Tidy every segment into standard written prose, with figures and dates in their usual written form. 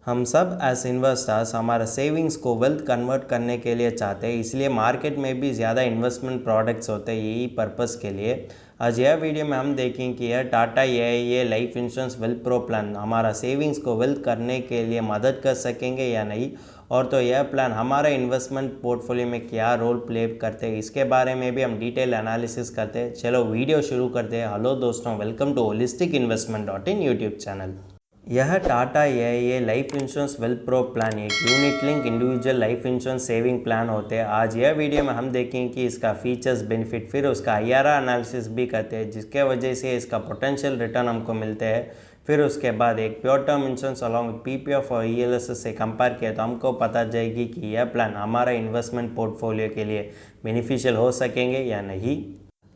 हम सब as investors हमारा सेविंग्स को वेल्थ कन्वर्ट करने के लिए चाहते हैं, इसलिए मार्केट में भी ज़्यादा इन्वेस्टमेंट प्रोडक्ट्स होते हैं यही पर्पस के लिए। आज यह वीडियो में हम देखेंगे कि यह Tata AIA life insurance wealth pro plan हमारा सेविंग्स को वेल्थ करने के लिए मदद कर सकेंगे या नहीं, और तो यह प्लान हमारा इन्वेस्टमेंट पोर्टफोलियो में क्या रोल प्ले करते हैं इसके बारे में भी हम डिटेल एनालिसिस करते हैं। चलो वीडियो शुरू करते हैं। हेलो दोस्तों, welcome to holistic investment .in YouTube channel. यह Tata AIA life insurance wealth pro plan एक unit link individual life insurance saving plan होते हैं। आज यह वीडियो में हम देखेंगे कि इसका फीचर्स, बेनिफिट, फिर उसका IRR एनालिसिस भी करते हैं जिसके वजह से इसका पोटेंशियल रिटर्न हमको मिलते हैं। फिर उसके बाद एक pure term insurance along with PPF और ELSS से कंपेयर किया तो हमको पता जाएगी कि यह प्लान हमारा इन्वेस्टमेंट पोर्टफोलियो के लिए बेनिफिशियल हो सकेंगे या नहीं।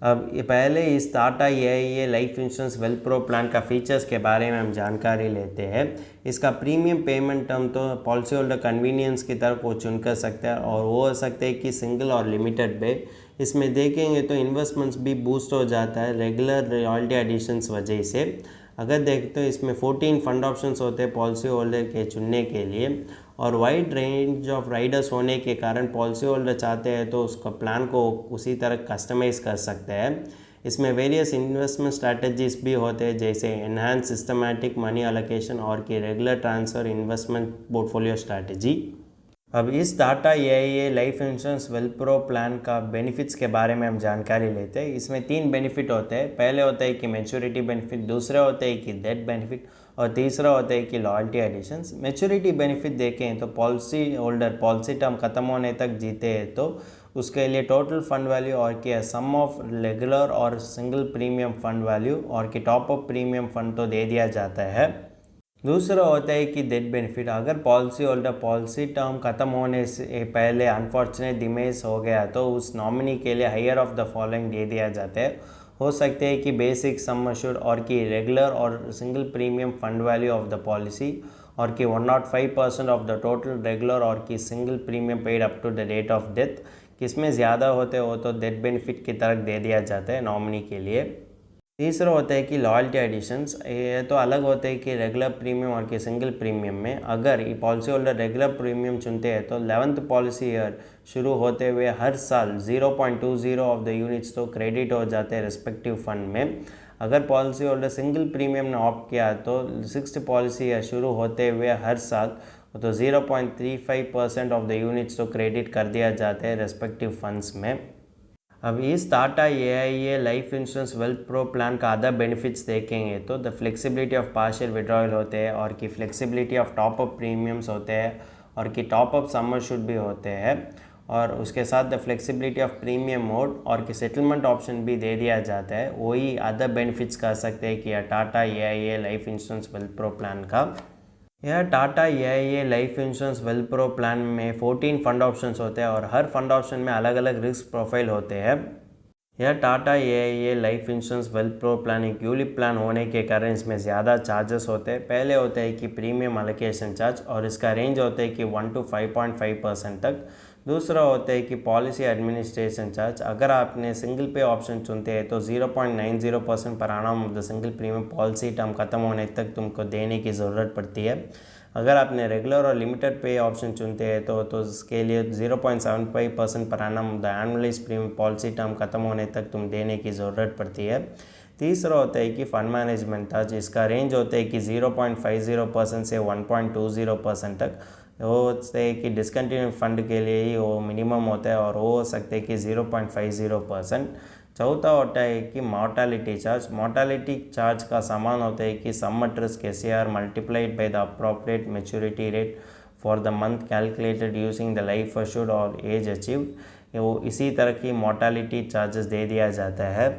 अब ये पहले इस Tata AIA life insurance wealth pro plan का फीचर्स के बारे में हम जानकारी लेते हैं। इसका प्रीमियम पेमेंट टर्म तो पॉलिसी होल्डर कन्वीनियंस की तरफ वो चुन कर सकते हैं और वो हो सकते हैं कि सिंगल और लिमिटेड पे। इसमें देखेंगे तो इन्वेस्टमेंट्स भी बूस्ट हो जाता है रेगुलर रॉयल्टी एडिशंस वजह से। अगर देखें तो इसमें 14 फंड ऑप्शंस होते हैं पॉलिसी होल्डर के चुनने के लिए, और वाइड रेंज ऑफ राइडर्स होने के कारण पॉलिसी होल्डर चाहते हैं तो उसका प्लान को उसी तरह कस्टमाइज़ कर सकते हैं। इसमें वेरियस इन्वेस्टमेंट स्ट्रैटेजीज भी होते हैं जैसे एनहांस सिस्टमैटिक मनी एलोकेशन और की regular transfer investment portfolio strategy. अब इस Tata AIA life insurance wealth pro plan का बेनिफिट्स के बारे में हम जानकारी लेते हैं। इसमें 3 बेनिफिट होते हैं। पहले होता है कि मैच्योरिटी बेनिफिट, दूसरा होता है कि डेथ बेनिफिट, और तीसरा होता है कि लॉयल्टी एडिशंस। मैच्योरिटी बेनिफिट देखें तो पॉलिसी होल्डर पॉलिसी टर्म ख़त्म होने तक जीते हैं तो उसके लिए टोटल फंड वैल्यू और कि सम ऑफ रेगुलर और सिंगल प्रीमियम फंड वैल्यू और कि टॉप अप प्रीमियम फंड तो दे दिया जाता है। दूसरा होता है कि डेथ बेनिफिट, अगर पॉलिसी होल्डर पॉलिसी टर्म ख़त्म होने से पहले अनफॉर्चुनेट डिमेज हो गया तो उस नॉमिनी के लिए हायर ऑफ द फॉलोइंग दे दिया जाता है। हो सकते हैं कि बेसिक सम अश्योर्ड और कि रेगुलर और single premium fund value of the policy और कि 105% ऑफ द टोटल रेगुलर और कि single premium paid up to the date of death. किसमें ज़्यादा होते हो तो डेथ बेनिफिट की तरफ दे दिया जाता है नॉमिनी के लिए। तीसरा होता है कि लॉयल्टी एडिशंस, ये तो अलग होते हैं कि रेगुलर प्रीमियम और कि सिंगल प्रीमियम में। अगर ये पॉलिसी होल्डर रेगुलर प्रीमियम चुनते हैं तो 11th पॉलिसी ईयर शुरू होते हुए हर साल 0.20 ऑफ द यूनिट्स तो क्रेडिट हो जाते हैं रिस्पेक्टिव फंड में। अगर पॉलिसी होल्डर सिंगल प्रीमियम ने ऑप्ट किया तो 6th पॉलिसी ईयर शुरू होते हुए हर साल तो 0.35% ऑफ द यूनिट्स तो क्रेडिट कर दिया जाता है रेस्पेक्टिव फंड्स में। अब इस Tata AIA life insurance wealth pro plan का अदर बेनिफिट्स देखेंगे तो the flexibility of partial withdrawal होते हैं और कि flexibility of top up premiums होते हैं और कि टॉप अप समर शुड भी होते हैं, और उसके साथ the flexibility of premium mode और कि सेटलमेंट ऑप्शन भी दे दिया जाता है। वही अदर बेनिफिट्स कर सकते हैं कि Tata AIA life insurance wealth pro plan का। यह Tata AIA life insurance wealth pro plan में 14 फंड ऑप्शंस होते हैं और हर फंड ऑप्शन में अलग अलग रिस्क प्रोफाइल होते हैं। यह Tata AIA life insurance wealth pro plan एक यूलिप प्लान होने के कारण इसमें ज़्यादा चार्जेस होते हैं। पहले होता है कि प्रीमियम एलोकेशन चार्ज और इसका रेंज होता है कि 1 to 5.5% तक। दूसरा होता है कि पॉलिसी एडमिनिस्ट्रेशन चार्ज, अगर आपने सिंगल पे ऑप्शन चुनते हैं तो 0.90% पर annum of the single premium policy term ख़त्म होने तक तुमको देने की ज़रूरत पड़ती है। अगर आपने रेगुलर और लिमिटेड पे ऑप्शन चुनते हैं तो उसके लिए 0.75% पर annum the annualise premium policy term ख़त्म होने तक तुम देने की ज़रूरत पड़ती है। तीसरा होता है कि फ़ंड मैनेजमेंट चार्ज, इसका रेंज होता है कि 0.50% से 1.20% तक। वो होते हैं कि डिसकंटिन्यू फंड के लिए ही वो मिनिमम होता है और वो हो सकते हैं कि 0.50%। चौथा होता है कि मॉर्टालिटी चार्ज। मॉर्टालिटी चार्ज का समान होता है कि sum risk SAR multiplied by the appropriate maturity rate for the month calculated using the life assured और एज अचीव्ड। वो इसी तरह की मॉर्टालिटी चार्जेस दे दिया जाता है।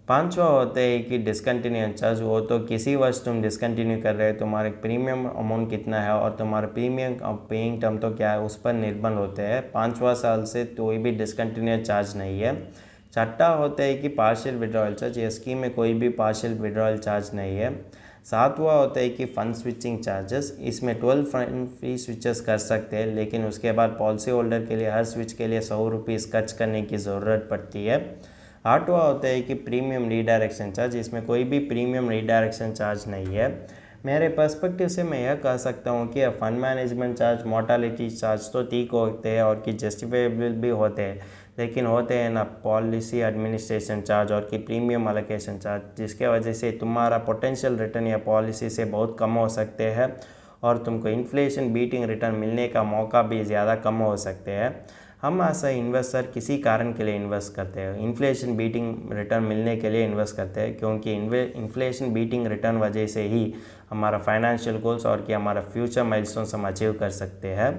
पांचवा होता है कि डिसकंटिन्यू चार्ज, वो तो किसी वर्ष तुम डिसकंटिन्यू कर रहे हो तुम्हारे प्रीमियम अमाउंट कितना है और तुम्हारा प्रीमियम पेइंग टर्म तो क्या है उस पर निर्भर होते हैं। 5वां साल से कोई भी डिसकंटिन्यू चार्ज नहीं है। छठा होता है कि पार्शियल विड्रॉयल चार्ज, ये स्कीम में कोई भी पार्शियल विड्रॉयल चार्ज नहीं है। 7वां होता है कि फ़ंड स्विचिंग चार्जेस, इसमें 12 फंड फ्री स्विचेस कर सकते हैं लेकिन उसके बाद पॉलिसी होल्डर के लिए हर स्विच के लिए 100 रुपीज़ खर्च करने की ज़रूरत पड़ती है। 8वां होता है कि प्रीमियम रीडायरेक्शन चार्ज, इसमें कोई भी प्रीमियम रीडायरेक्शन चार्ज नहीं है। मेरे पर्सपेक्टिव से मैं यह कह सकता हूँ कि fund management charge, mortality charge तो ठीक होते हैं और कि जस्टिफाइबल भी होते हैं, लेकिन होते हैं ना पॉलिसी एडमिनिस्ट्रेशन चार्ज और कि प्रीमियम अलोकेशन चार्ज, जिसके वजह से तुम्हारा पोटेंशियल रिटर्न या पॉलिसी से बहुत कम हो सकते हैं और तुमको इन्फ्लेशन बीटिंग रिटर्न मिलने का मौका भी ज़्यादा कम हो सकते हैं। हम ऐसा इन्वेस्टर किसी कारण के लिए इन्वेस्ट करते हैं, इन्फ्लेशन बीटिंग रिटर्न मिलने के लिए इन्वेस्ट करते हैं, क्योंकि इन्फ्लेशन बीटिंग रिटर्न वजह से ही हमारा फाइनेंशियल गोल्स और कि हमारा फ्यूचर माइलस्टोन्स हम अचीव कर सकते हैं।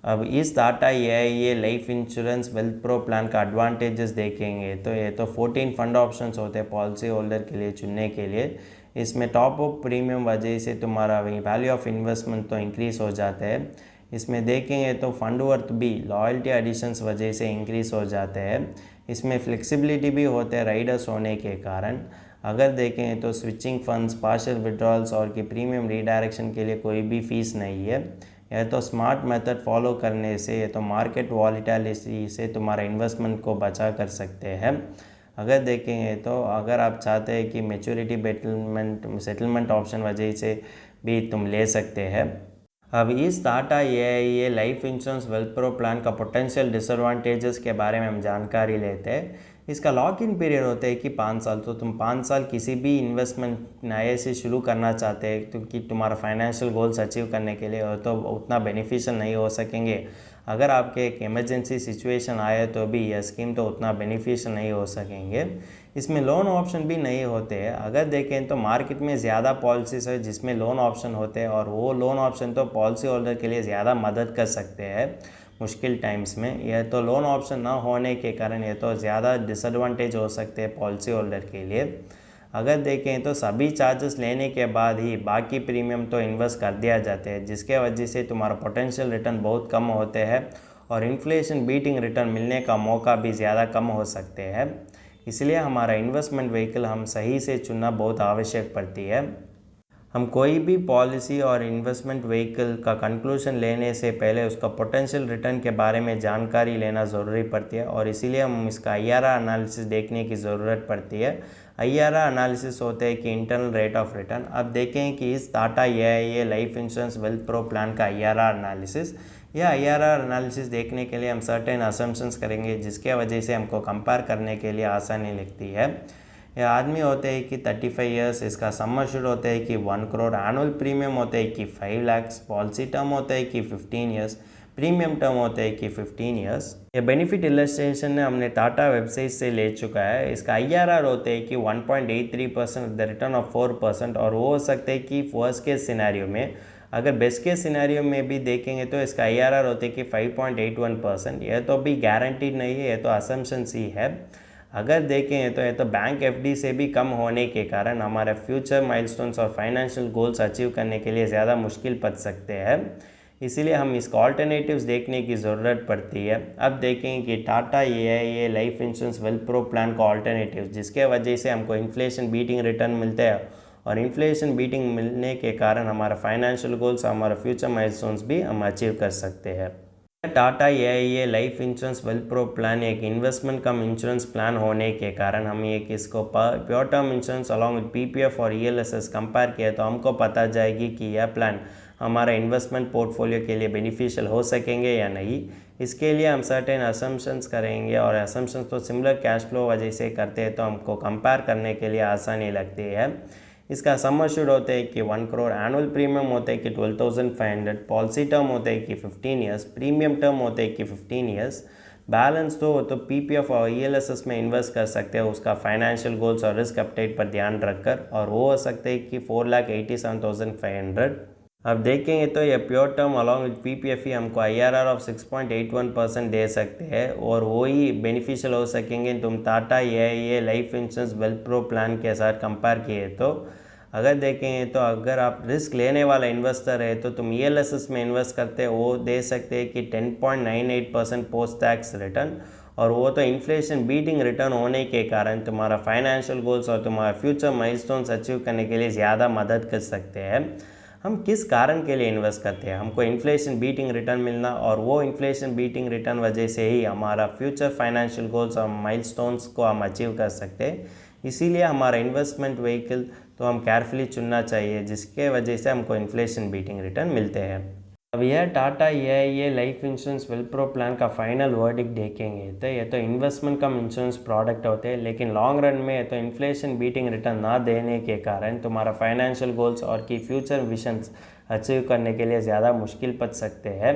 अब इस टाटा ये life insurance wealth pro plan का एडवांटेजेस देखेंगे तो ये तो 14 फंड ऑप्शंस होते हैं पॉलिसी होल्डर के लिए चुनने के लिए। इसमें टॉप अप प्रीमियम वजह से तुम्हारा वैल्यू ऑफ इन्वेस्टमेंट तो इंक्रीज़ हो जाता है। इसमें देखेंगे तो फंड वर्थ भी लॉयल्टी एडिशंस वजह से इंक्रीज़ हो जाते हैं। इसमें फ्लेक्सिबिलिटी भी होते हैं राइडर्स होने के कारण। अगर देखें तो स्विचिंग फंड्स, पार्शियल विड्रॉल्स और कि प्रीमियम रीडायरेक्शन के लिए कोई भी फ़ीस नहीं है। यह तो स्मार्ट मेथड फॉलो करने से ये तो मार्केट वॉलीटिलिटी से तुम्हारा इन्वेस्टमेंट को बचा कर सकते हैं। अगर देखेंगे तो अगर आप चाहते हैं कि मैच्योरिटी सेटलमेंट ऑप्शन वजह से भी तुम ले सकते हैं। अब इस टाटा ये life insurance wealth pro plan का पोटेंशियल डिसएडवांटेजेस के बारे में हम जानकारी लेते हैं। इसका लॉक इन पीरियड होता है कि 5 साल, तो तुम 5 साल किसी भी इन्वेस्टमेंट नए से शुरू करना चाहते हैं क्योंकि तुम्हारा फाइनेंशियल गोल्स अचीव करने के लिए तो उतना बेनिफिशियल नहीं हो सकेंगे। अगर आपके एक इमरजेंसी सिचुएशन आए तो भी यह स्कीम तो उतना बेनिफिशियल नहीं हो सकेंगे। इसमें लोन ऑप्शन भी नहीं होते हैं। अगर देखें तो मार्केट में ज़्यादा पॉलिसीज है जिसमें लोन ऑप्शन होते हैं और वो लोन ऑप्शन तो पॉलिसी होल्डर के लिए ज़्यादा मदद कर सकते हैं मुश्किल टाइम्स में। यह तो लोन ऑप्शन ना होने के कारण ये तो ज़्यादा डिसएडवांटेज हो सकते हैं पॉलिसी होल्डर के लिए। अगर देखें तो सभी चार्जेस लेने के बाद ही बाकी प्रीमियम तो इन्वेस्ट कर दिया जाते हैं, जिसके वजह से तुम्हारा पोटेंशियल रिटर्न बहुत कम होते हैं और इन्फ्लेशन बीटिंग रिटर्न मिलने का मौका भी ज़्यादा कम हो सकते हैं। इसलिए हमारा इन्वेस्टमेंट व्हीकल हम सही से चुनना बहुत आवश्यक पड़ती है। हम कोई भी पॉलिसी और इन्वेस्टमेंट व्हीकल का कंक्लूजन लेने से पहले उसका पोटेंशियल रिटर्न के बारे में जानकारी लेना ज़रूरी पड़ती है और इसीलिए हम इसका IRR एनालिसिस देखने की ज़रूरत पड़ती है। IRR एनालिसिस होते हैं कि इंटरनल रेट ऑफ रिटर्न। अब देखें कि इस टाटा ये life insurance wealth pro plan का IRR एनालिसिस, यह IRR एनालिसिस देखने के लिए हम सर्टेन असम्पशंस करेंगे जिसके वजह से हमको कंपेयर करने के लिए आसानी लगती है। यह आदमी होते हैं कि 35 ईयर्स, इसका सम एश्योर्ड होते हैं कि 1 करोड़, एनुअल प्रीमियम होते हैं कि 5 लाख, पॉलिसी टर्म होते हैं कि 15 ईयर्स, प्रीमियम टर्म होते हैं कि 15 ईयर्स। ये बेनिफिट इलस्ट्रेशन हमने टाटा वेबसाइट से ले चुका है। इसका IRR होते हैं कि 1.83% द रिटर्न ऑफ 4%, और वो हो सकते हैं कि फर्स्ट केस सिनेरियो में। अगर बेस्ट केस सिनेरियो में भी देखेंगे तो इसका IRR होते हैं कि 5.81%। यह तो भी गारंटीड नहीं है, यह तो असम्पशंस ही है। अगर देखें तो ये तो बैंक FD से भी कम होने के कारण हमारे फ्यूचर माइलस्टोन्स और फाइनेंशियल गोल्स अचीव करने के लिए ज़्यादा मुश्किल पड़ सकते हैं। इसीलिए हम इसको ऑल्टरनेटिव्स देखने की ज़रूरत पड़ती है। अब देखें कि टाटा ये life insurance wealth pro plan का ऑल्टरनेटिव, जिसके वजह से हमको इन्फ्लेशन बीटिंग रिटर्न मिलते हैं और इन्फ्लेशन बीटिंग मिलने के कारण हमारा फाइनेंशियल गोल्स, हमारा फ्यूचर माइलस्टोन्स भी हम अचीव कर सकते हैं। टाटा ये life insurance wealth pro plan एक इन्वेस्टमेंट कम इंश्योरेंस प्लान होने के कारण हम एक इसको pure term insurance along with PPF और ELSS कंपेयर किया तो हमको पता जाएगी कि यह प्लान हमारा इन्वेस्टमेंट पोर्टफोलियो के लिए बेनिफिशियल हो सकेंगे या नहीं। इसके लिए हम सर्टेन असम्पशंस करेंगे और असम्पशंस तो सिमिलर कैश फ्लो वजह से करते हैं तो हमको कंपेयर करने के लिए आसानी लगती है। इसका सम एश्योर्ड होते हैं कि 1 करोड़, एनुअल प्रीमियम होते हैं कि 12,500, पॉलिसी टर्म होते हैं कि 15 ईयर्स, प्रीमियम टर्म होते हैं कि 15 ईयर्स। बैलेंस तो PPF और ELSS में इन्वेस्ट कर सकते हैं उसका फाइनेंशियल गोल्स और रिस्क अपडेट पर ध्यान रखकर, और वो हो सकते हैं कि 4,87,500। अब देखेंगे तो यह pure term along with PPF ही हमको IRR ऑफ 6.81% दे सकते हैं और वो ही बेनिफिशियल हो सकेंगे तुम टाटा ये life insurance wealth pro plan के साथ कंपेयर किए तो। अगर देखेंगे तो अगर आप रिस्क लेने वाला इन्वेस्टर है तो तुम ELSS में इन्वेस्ट करते हैं, वो दे सकते हैं कि 10.98% पोस्ट टैक्स रिटर्न, और वो तो इन्फ्लेशन बीटिंग रिटर्न होने के कारण तुम्हारा फाइनेंशियल गोल्स और तुम्हारा फ्यूचर माइलस्टोन्स अचीव करने के लिए ज़्यादा मदद कर सकते हैं। हम किस कारण के लिए इन्वेस्ट करते हैं? हमको इन्फ्लेशन बीटिंग रिटर्न मिलना, और वो इन्फ्लेशन बीटिंग रिटर्न वजह से ही हमारा फ्यूचर फाइनेंशियल गोल्स और माइलस्टोन्स को हम अचीव कर सकते हैं। इसीलिए हमारा इन्वेस्टमेंट व्हीकल तो हम केयरफुली चुनना चाहिए, जिसके वजह से हमको इन्फ्लेशन बीटिंग रिटर्न मिलते हैं। अब यह टाटा ये life insurance wealth pro plan का फाइनल वर्डिक्ट देखेंगे तो ये तो इन्वेस्टमेंट कम इंश्योरेंस प्रोडक्ट होते हैं, लेकिन लॉन्ग रन में तो इन्फ्लेशन बीटिंग रिटर्न ना देने के कारण तुम्हारा फाइनेंशियल गोल्स और की फ्यूचर विजन्स अचीव करने के लिए ज़्यादा मुश्किल पड़ सकते हैं।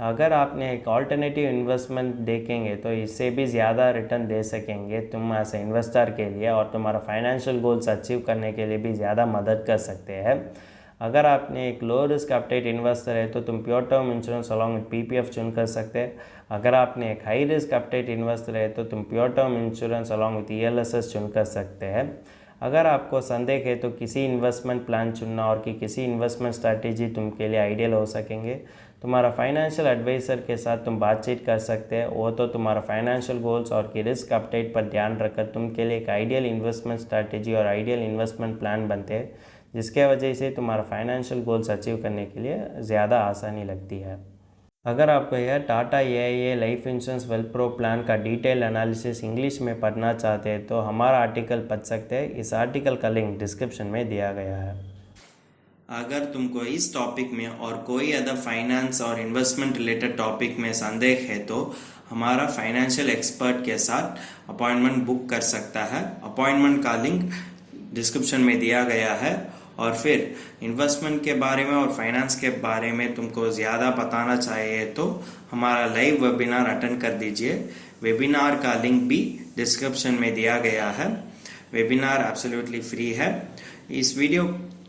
अगर आपने एक ऑल्टरनेटिव इन्वेस्टमेंट देखेंगे तो इससे भी ज़्यादा रिटर्न दे सकेंगे तुम एज ए इन्वेस्टर के लिए, और तुम्हारा फाइनेंशियल गोल्स अचीव करने के लिए भी ज़्यादा मदद कर सकते हैं। अगर आपने एक लो रिस्क अपडेट इन्वेस्टर है तो तुम pure term insurance along with PPF चुन कर सकते हैं। अगर आपने एक हाई रिस्क अपडेट इन्वेस्टर है तो तुम pure term insurance along with ELSS चुन कर सकते हैं। अगर आपको संदेह है तो किसी इन्वेस्टमेंट प्लान चुनना और कि किसी इन्वेस्टमेंट स्ट्रैटेजी तुम के लिए आइडियल हो सकेंगे। तुम्हारा फाइनेंशियल एडवाइज़र के साथ तुम बातचीत कर सकते हैं, वो तो तुम्हारा फाइनेंशियल गोल्स और की रिस्क अपडेट पर ध्यान रखकर तुम के लिए एक आइडियल इन्वेस्टमेंट स्ट्रैटेजी और आइडियल इन्वेस्टमेंट प्लान बनते हैं, जिसके वजह से तुम्हारा फाइनेंशियल गोल्स अचीव करने के लिए ज़्यादा आसानी लगती है। अगर आपको यह टाटा ये life insurance wealth pro plan का डिटेल एनालिसिस इंग्लिश में पढ़ना चाहते हैं तो हमारा आर्टिकल पढ़ सकते हैं। इस आर्टिकल का लिंक डिस्क्रिप्शन में दिया गया है। अगर तुमको इस टॉपिक में और कोई अदर फाइनेंस और इन्वेस्टमेंट रिलेटेड टॉपिक में संदेह है तो हमारा फाइनेंशियल एक्सपर्ट के साथ अपॉइंटमेंट बुक कर सकता है। अपॉइंटमेंट का लिंक डिस्क्रिप्शन में दिया गया है। और फिर इन्वेस्टमेंट के बारे में और फाइनेंस के बारे में तुमको ज़्यादा बताना चाहिए तो हमारा लाइव वेबिनार अटेंड कर दीजिए। वेबिनार का लिंक भी डिस्क्रिप्शन में दिया गया है। वेबिनार एब्सोल्युटली फ्री है। इस वीडियो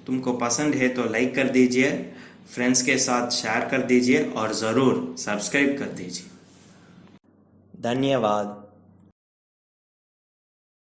तुमको पसंद है तो लाइक कर दीजिए, फ्रेंड्स के साथ शेयर कर दीजिए और ज़रूर सब्सक्राइब कर दीजिए। धन्यवाद।